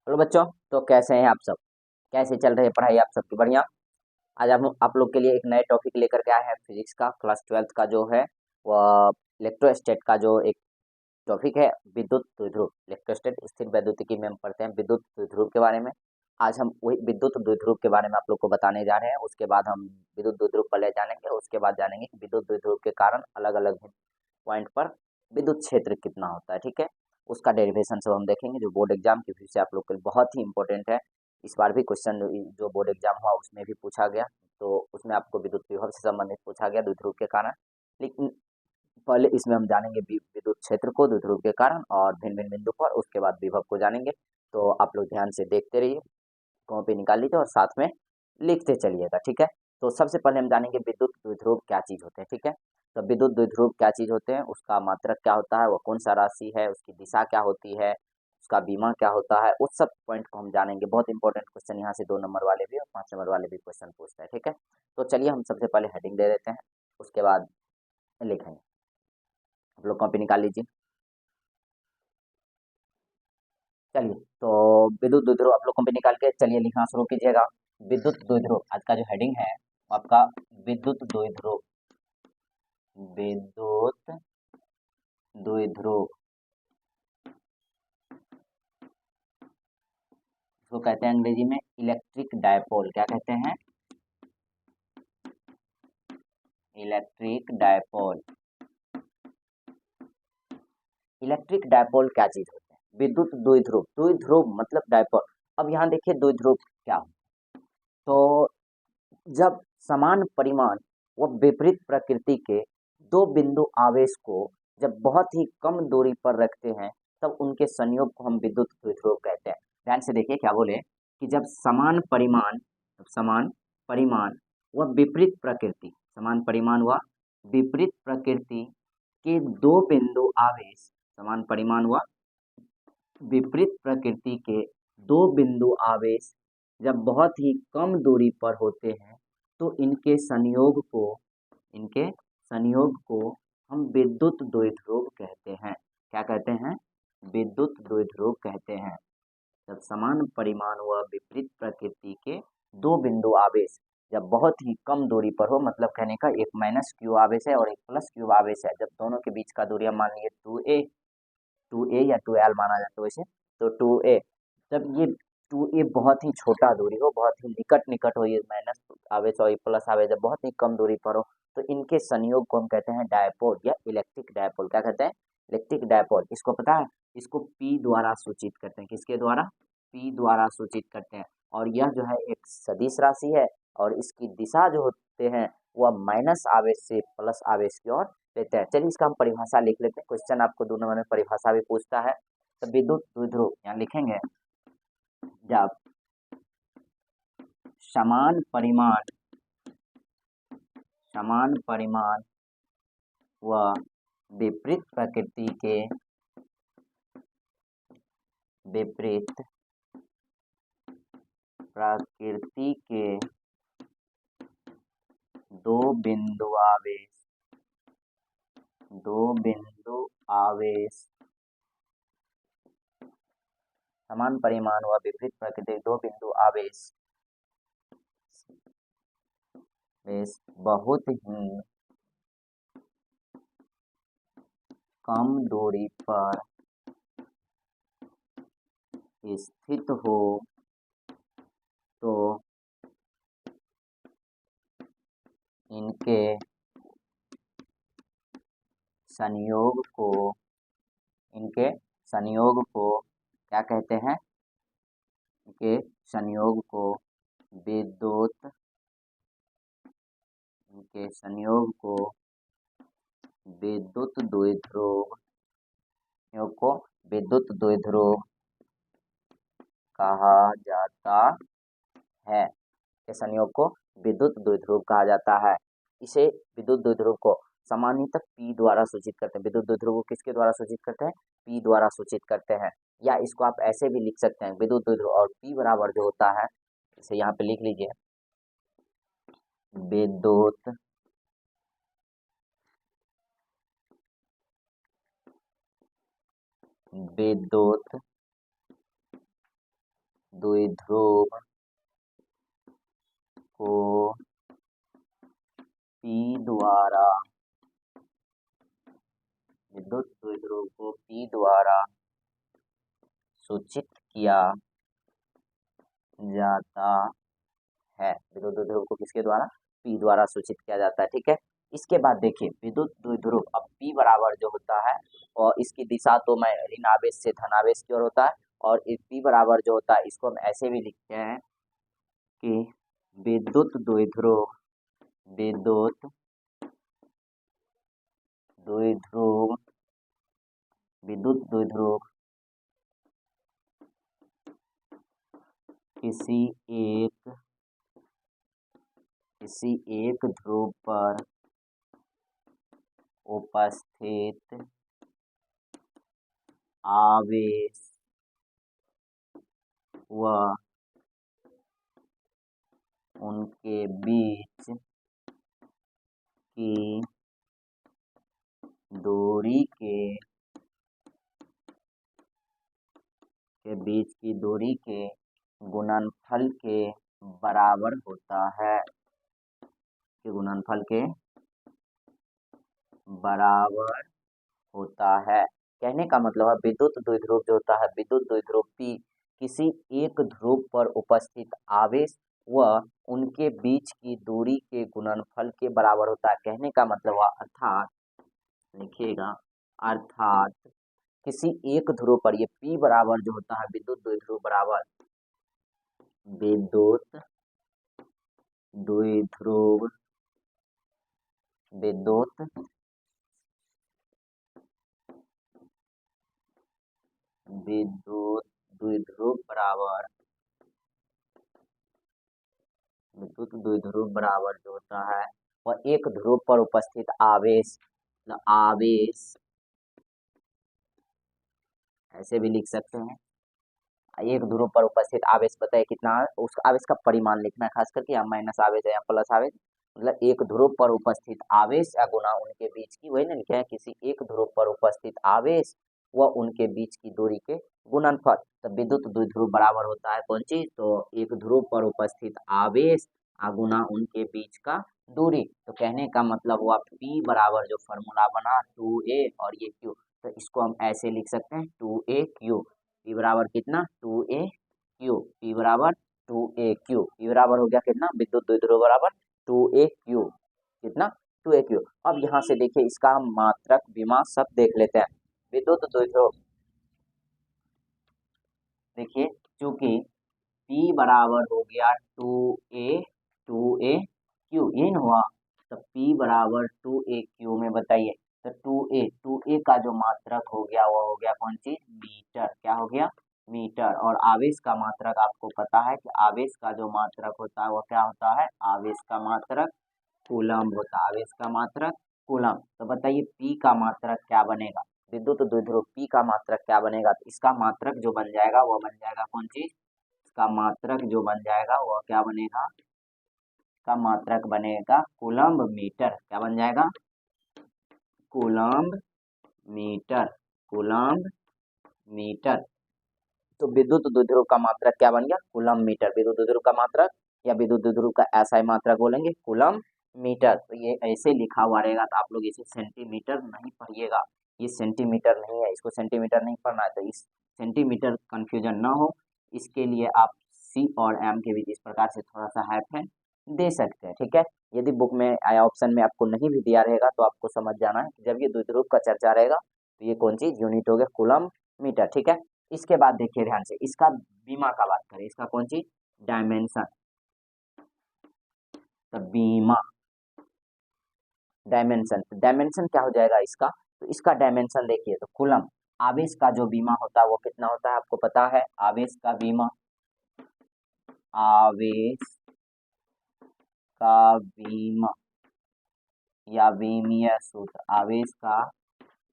Hello बच्चों। तो कैसे हैं आप सब? कैसे चल रही है पढ़ाई आप सबकी? बढ़िया। आज हम आप लोग के लिए एक नए टॉपिक लेकर के आए हैं फिजिक्स का क्लास 12th का जो है वह इलेक्ट्रोस्टैट का जो एक टॉपिक है, विद्युत द्विध्रुव। इलेक्ट्रोस्टैट स्थिर वैद्युतिकी में हम पढ़ते हैं विद्युत द्विध्रुव के बारे में। आज हम वही विद्युत द्विध्रुव के बारे में आप लोग को बताने जा रहे हैं। उसके बाद हम विद्युत द्विध्रुव पहले जानेंगे, उसके बाद जानेंगे कि विद्युत द्विध्रुव के कारण अलग अलग पॉइंट पर विद्युत क्षेत्र कितना होता है। ठीक है, उसका डेरिवेशन सब हम देखेंगे जो बोर्ड एग्जाम के व्यू से आप लोग के लिए बहुत ही इंपॉर्टेंट है। इस बार भी क्वेश्चन जो बोर्ड एग्जाम हुआ उसमें भी पूछा गया, तो उसमें आपको विद्युत विभव से संबंधित पूछा गया द्विध्रुव के कारण। लेकिन पहले इसमें हम जानेंगे विद्युत क्षेत्र को द्विध्रुव के कारण और भिन्न भिन्न बिंदु पर, उसके बाद विभव को जानेंगे। तो आप लोग ध्यान से देखते रहिए, कॉपी निकाल लीजिए और साथ में लिखते चलिएगा। ठीक है, तो सबसे पहले हम जानेंगे विद्युत द्विध्रुव क्या चीज होते हैं। ठीक है, तो विद्युत द्विध्रुव क्या चीज होते हैं, उसका मात्रक क्या होता है, वो कौन सा राशि है, उसकी दिशा क्या होती है, उसका बीमा क्या होता है, उस सब पॉइंट को हम जानेंगे। बहुत इंपॉर्टेंट क्वेश्चन यहाँ से 2 नंबर वाले भी और 5 नंबर वाले भी क्वेश्चन पूछते हैं। ठीक है, तो चलिए हम सबसे पहले हेडिंग दे देते हैं, उसके बाद लिखेंगे। आप लोग कॉपी निकाल लीजिए। चलिए, तो विद्युत द्विध्रुव आप लोग कॉपी निकाल के चलिए लिखना शुरू कीजिएगा। विद्युत द्विध्रुव आज का जो हेडिंग है वो आपका विद्युत द्विध्रुव। विद्युत द्विध्रुव इसको कहते हैं अंग्रेजी में इलेक्ट्रिक डायपोल। क्या कहते हैं? Electric dipole. इलेक्ट्रिक डायपोल क्या चीज होते हैं? विद्युत द्विध्रुव। द्विध्रुव मतलब डायपोल। अब यहाँ देखिए द्विध्रुव क्या हो, तो जब समान परिमाण व विपरीत प्रकृति के दो बिंदु आवेश को जब बहुत ही कम दूरी पर रखते हैं तब उनके संयोग को हम विद्युत द्विध्रुव कहते हैं। ध्यान से देखिए क्या बोले कि जब समान परिमाण व विपरीत प्रकृति, समान परिमाण व विपरीत प्रकृति के दो बिंदु आवेश, समान परिमाण व विपरीत प्रकृति के दो बिंदु आवेश जब बहुत ही कम दूरी पर होते हैं तो इनके संयोग को हम विद्युत द्विध्रुव कहते हैं। क्या कहते हैं? विद्युत द्विध्रुव कहते हैं। जब समान परिमाण व विपरीत प्रकृति के दो बिंदु आवेश जब बहुत ही कम दूरी पर हो, मतलब कहने का एक माइनस क्यू आवेश है और एक प्लस क्यू आवेश है, जब दोनों के बीच का दूरी हम मान लिए 2a या 2l माना जाता है वैसे, तो 2a, जब ये 2a बहुत ही छोटा दूरी हो, बहुत ही निकट निकट हो, ये माइनस आवेश और ये प्लस आवेश जब बहुत ही कम दूरी पर हो, तो इनके संयोग को हम कहते हैं डायपोल या इलेक्ट्रिक डायपोल। क्या कहते हैं? Electric dipole. इसको पता है, इसको P द्वारा सूचित करते हैं। किसके द्वारा? P द्वारा सूचित करते हैं। और यह जो है एक सदिश राशि है और इसकी दिशा जो होते हैं वह माइनस आवेश से प्लस आवेश की ओर लेते हैं। चलिए इसका हम परिभाषा लिख लेते हैं, क्वेश्चन आपको 2 नंबर में परिभाषा भी पूछता है। तो विद्युत द्विध्रुव यहाँ लिखेंगे, जब समान परिमाण व विपरीत प्रकृति के दो बिंदु आवेश समान परिमाण व विपरीत प्रकृति के दो बिंदु आवेश बहुत ही कम दूरी पर स्थित हो तो इनके संयोग को क्या कहते हैं? इनके संयोग को विद्युत इनके संयोग को विद्युत द्विध्रुव संयोग को विद्युत द्विध्रुव कहा जाता है। के संयोग को विद्युत द्विध्रुव कहा जाता है। इसे विद्युत द्विध्रुव को सामान्यतः P द्वारा सूचित करते हैं। विद्युत द्विध्रुव को किसके द्वारा सूचित करते हैं? P द्वारा सूचित करते हैं। या इसको आप ऐसे भी लिख सकते हैं, विद्युत द्विध्रुव और P बराबर जो होता है, इसे यहाँ पे लिख लीजिए, विद्युत विद्युत द्विध्रुव को P द्वारा, विद्युत द्विध्रुव को P द्वारा सूचित किया जाता है। विद्युत द्विध्रुव को किसके द्वारा? P द्वारा सूचित किया जाता है। ठीक है, इसके बाद देखिए विद्युत द्विध्रुव, अब P बराबर जो होता है और इसकी दिशा तो मैं ऋण आवेश से धन आवेश की ओर होता है, और इस P बराबर जो होता है इसको हम ऐसे भी लिखते हैं कि विद्युत द्विध्रुव किसी एक ध्रुव पर उपस्थित आवेश व उनके बीच की दूरी के गुणनफल के बराबर होता है, कहने का मतलब है विद्युत द्विध्रुव जो होता है, विद्युत द्विध्रुव P किसी एक ध्रुव पर उपस्थित आवेश व उनके बीच की दूरी के गुणनफल के बराबर होता है। कहने का मतलब हुआ, अर्थात लिखिएगा, अर्थात किसी एक ध्रुव पर, ये P बराबर जो होता है विद्युत द्विध्रुव बराबर विद्युत द्विध्रुव बराबर जो होता है वह एक ध्रुव पर उपस्थित आवेश ऐसे भी लिख सकते हैं। एक ध्रुव पर उपस्थित आवेश पता है कितना, उस आवेश का परिमाण लिखना है, खास करके या माइनस आवेश है या प्लस आवेश, मतलब एक ध्रुव पर उपस्थित आवेश या गुना उनके बीच की, वही ना लिखे हैं, किसी एक ध्रुव पर उपस्थित आवेश व उनके बीच की दूरी के गुणनफल। तो विद्युत द्विध्रुव बराबर होता है कौन चीज? तो एक ध्रुव पर उपस्थित आवेश गुना उनके बीच का दूरी। तो कहने का मतलब हुआ P बराबर जो फॉर्मूला बना 2a और ये Q, तो इसको हम ऐसे लिख सकते हैं 2aq। P बराबर कितना? 2aq। P बराबर 2aq। P बराबर हो गया कितना? विद्युत द्विध्रुव बराबर 2aq। कितना? 2aq। अब यहाँ से देखिए इसका मात्रक विमा सब देख लेते हैं। विद्युत द्विध्रुव देखिए, चूंकि P बराबर हो गया 2aq, ये न हुआ, तो P बराबर 2aq में बताइए, तो 2a का जो मात्रक हो गया वो हो गया कौन चीज? मीटर। क्या हो गया? मीटर। और आवेश का मात्रक आपको पता है कि आवेश का जो मात्रक होता है वो क्या होता है? आवेश का मात्रक कूलम होता है, आवेश का मात्रक कूलम। तो बताइए P का मात्रक क्या बनेगा? विद्युत द्विध्रुव P का मात्रक क्या बनेगा? तो इसका मात्रक जो बन जाएगा वो बन जाएगा कौन चीज? इसका मात्रक जो बन जाएगा वह क्या बनेगा? इसका मात्रक बनेगा कूलम्ब मीटर। क्या बन जाएगा? Coulomb metre. तो विद्युत द्विध्रुव का मात्रक क्या बन गया? Coulomb metre. विद्युत द्विध्रुव का मात्रक या विद्युत द्विध्रुव का SI मात्रक बोलेंगे कूलम्ब मीटर। तो ये ऐसे लिखा हुआ रहेगा, तो आप लोग इसे सेंटीमीटर नहीं पढ़िएगा, ये सेंटीमीटर नहीं है, इसको सेंटीमीटर नहीं पढ़ना है। तो इस सेंटीमीटर कंफ्यूजन ना हो, इसके लिए आप C और M के बीच इस प्रकार से थोड़ा सा हाइफन दे सकते हैं। ठीक है, यदि बुक में आया ऑप्शन में आपको नहीं भी दिया रहेगा तो आपको समझ जाना है कि जब ये द्विध्रुव का चर्चा रहेगा तो ये कौन चीज? यूनिट हो गया कूलम्ब मीटर। ठीक है, इसके बाद देखिए ध्यान से, इसका बीमा का बात करें, इसका कौन चीज? डायमेंशन। तो बीमा, डायमेंशन क्या हो जाएगा इसका? तो इसका डायमेंशन देखिए, तो कूलम्ब, आवेश का जो बीमा होता है वो कितना होता है आपको पता है? आवेश का बीमा या बीमीय सूत्र, आवेश का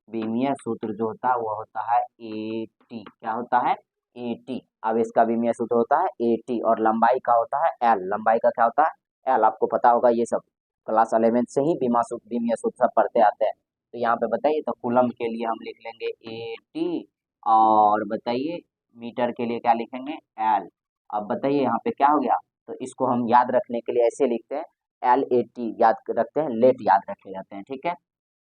बीमीय सूत्र जो होता है वो होता है AT। क्या होता है? AT। आवेश का बीमीय सूत्र होता है AT, और लंबाई का होता है L। लंबाई का क्या होता है? L। आपको पता होगा, ये सब क्लास 11 से ही बीमीय सूत्र सब पढ़ते आते हैं। तो यहाँ पे बताइए, तो कूलम्ब के लिए हम लिख लेंगे AT, और बताइए मीटर के लिए क्या लिखेंगे? L। अब बताइए यहाँ पे क्या हो गया। तो इसको हम याद रखने के लिए ऐसे लिखते हैं, LAT याद रखते हैं, लेट याद रखे जाते हैं, ठीक है।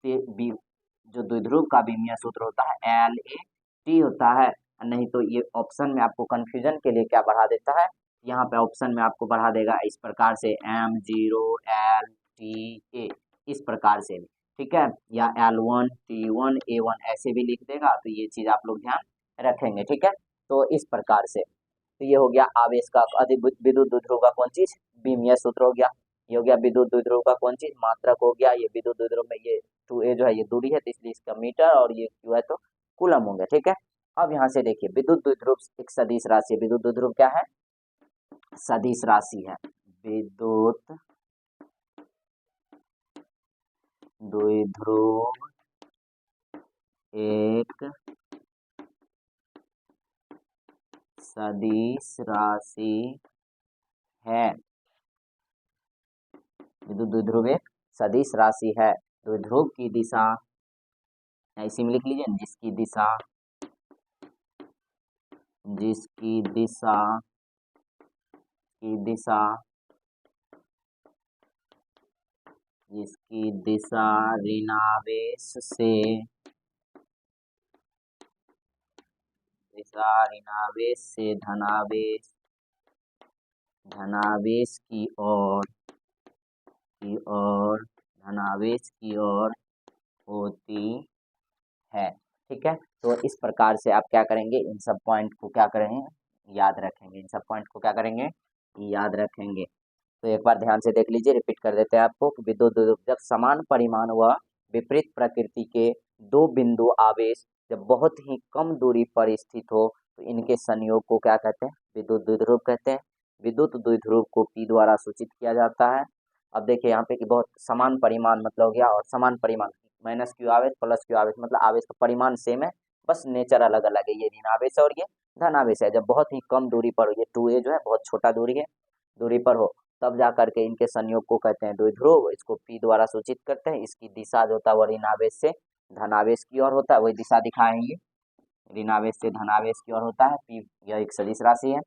जो द्विध्रुव का विमीय सूत्र होता है LAT होता है। नहीं तो ये ऑप्शन में आपको कंफ्यूजन के लिए क्या बढ़ा देता है, यहाँ पे ऑप्शन में आपको बढ़ा देगा इस प्रकार से M0LTA, इस प्रकार से, ठीक है, या L1T1A1 ऐसे भी लिख देगा। तो ये चीज आप लोग ध्यान रखेंगे, ठीक है। तो इस प्रकार से, तो ये हो गया आवेश का विद्युत द्विध्रुव का कौन चीज, विमीय सूत्र हो गया। ये हो गया विद्युत द्विध्रुव का कौन चीज, मात्रक हो गया। ये विद्युत द्विध्रुव में ये 2A जो है ये दूरी है, तो इसलिए इसका मीटर, और ये Q है तो कूलम हो गया, ठीक है। अब यहाँ से देखिए विद्युत द्विध्रुव एक सदिश राशि है। विद्युत द्विध्रुव क्या है, सदिश राशि है। विद्युत द्विध्रुव एक सदिश राशि है। विद्युत द्विध्रुव एक सदिश राशि है। द्विध्रुव की दिशा, इसी में लिख लीजिए, जिसकी दिशा जिसकी दिशा ऋणावेश से धनावेश की ओर होती है, ठीक है। तो इस प्रकार से आप क्या करेंगे, इन सब पॉइंट को क्या करेंगे, याद रखेंगे। इन सब पॉइंट को क्या करेंगे, याद रखेंगे। तो एक बार ध्यान से देख लीजिए, रिपीट कर देते हैं आपको। विद्युत द्विध्रुव जब समान परिमाण व विपरीत प्रकृति के दो बिंदु आवेश जब बहुत ही कम दूरी पर स्थित हो, तो इनके संयोग को क्या कहते हैं, विद्युत द्विध्रुव कहते हैं। विद्युत द्विध्रुव को P द्वारा सूचित किया जाता है। अब देखिए यहाँ पे कि बहुत समान परिमाण मतलब हो गया, और समान परिमाण माइनस क्यू आवेश प्लस क्यू आवेश मतलब आवेश का परिमाण सेम है, बस नेचर अलग अलग है। ये ऋण आवेश है और ये धन आवेश है। जब बहुत ही कम दूरी पर, ये 2A जो है बहुत छोटा दूरी पर हो, तब जा करके इनके संयोग को कहते हैं द्विध्रुव। इसको P द्वारा सूचित करते हैं। इसकी दिशा जो होता है वो ऋणावेश से धनावेश की ओर होता है, वही दिशा दिखाएंगे, ऋणावेश से धनावेश की ओर होता है। P यह एक सदिश राशि है।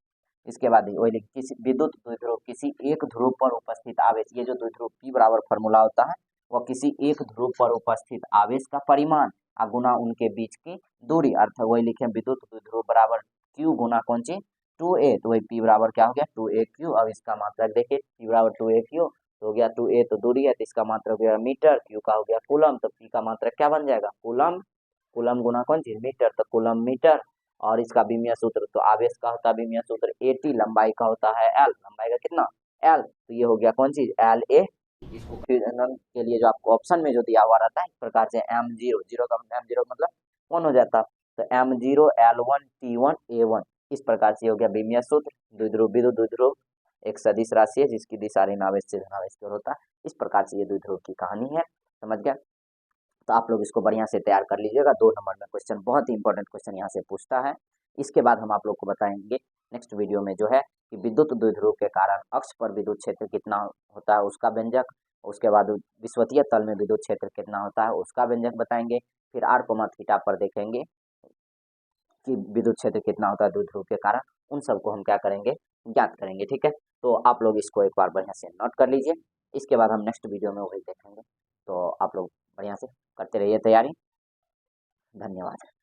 इसके बाद वही किसी विद्युत द्विध्रुव किसी एक ध्रुव पर उपस्थित आवेश, ये जो द्विध्रुव P बराबर फॉर्मूला होता है, वह किसी एक ध्रुव पर उपस्थित आवेश का परिमाण गुना उनके बीच की दूरी, अर्थ वही लिखे विद्युत द्विध्रुव बराबर Q गुना कौन सी 2A, तो वही P बराबर क्या हो गया 2AQ। अब इसका मात्रक देखिए, P बराबर 2AQ तो हो गया, 2A तो दूरी है, तो इसका मात्रक हो गया मीटर, Q का हो गया कूलम, तो P का मात्रक क्या बन जाएगा कूलम गुना कौन चीज मीटर, तो कूलम मीटर। और इसका विमीय सूत्र, तो आवेश का होता है विमीय सूत्र AT, लंबाई का होता है L, लंबाई का कितना L, तो ये हो गया कौन चीज LA। इसको के लिए जो आपको ऑप्शन में जो दिया हुआ रहता है इस प्रकार से M0 का M0 मतलब 1 हो जाता, तो M0L1T1A1, इस प्रकार से हो गया विमीय सूत्र। विद्युत द्विध्रुव एक सदिश राशि है जिसकी दिशा ऋणावेश से धनावेश की ओर होता है। इस प्रकार से ये द्विध्रुव की कहानी है, समझ गया। तो आप लोग इसको बढ़िया से तैयार कर लीजिएगा। 2 नंबर में क्वेश्चन, बहुत ही इंपॉर्टेंट क्वेश्चन यहाँ से पूछता है। इसके बाद हम आप लोग को बताएंगे नेक्स्ट वीडियो में जो है कि विद्युत द्विध्रुव के कारण अक्ष पर विद्युत क्षेत्र कितना होता है उसका व्यंजक, उसके बाद विषुवतीय तल में विद्युत क्षेत्र कितना होता है उसका व्यंजक बताएंगे। फिर r, थीटा पर देखेंगे कि विद्युत क्षेत्र कितना होता है द्विध्रुव के कारण, उन सबको हम क्या करेंगे, ज्ञात करेंगे, ठीक है। तो आप लोग इसको एक बार बढ़िया से नोट कर लीजिए। इसके बाद हम नेक्स्ट वीडियो में वही देखेंगे। तो आप लोग बढ़िया से करते रहिए तैयारी। धन्यवाद।